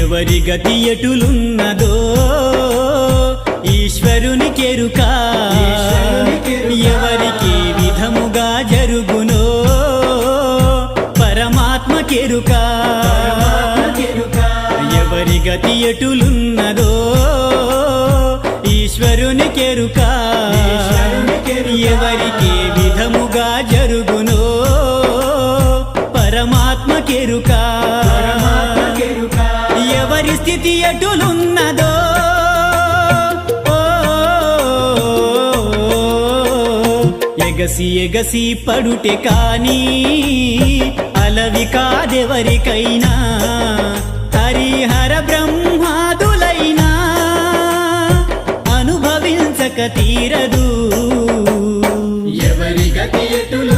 ఎవరి గతి ఎటులున్నదో ఈశ్వరుని కెరుక ఎవరికి విధముగా జరుగునో పరమాత్మ కెరుక ఎవరి గతి ఎటులున్నదో ఈశ్వరుని కెరుక ఎవరికి విధముగా జరుగునో పరమాత్మ కెరుక ఎవరి స్థితి ఎటులున్నదో ఎగసి ఎగసి పడుటే కాని అలవి కాదెవరికైనా హరిహర బ్రహ్మాదులైనా అనుభవించక తీరదు ఎవరి గతి ఎటులు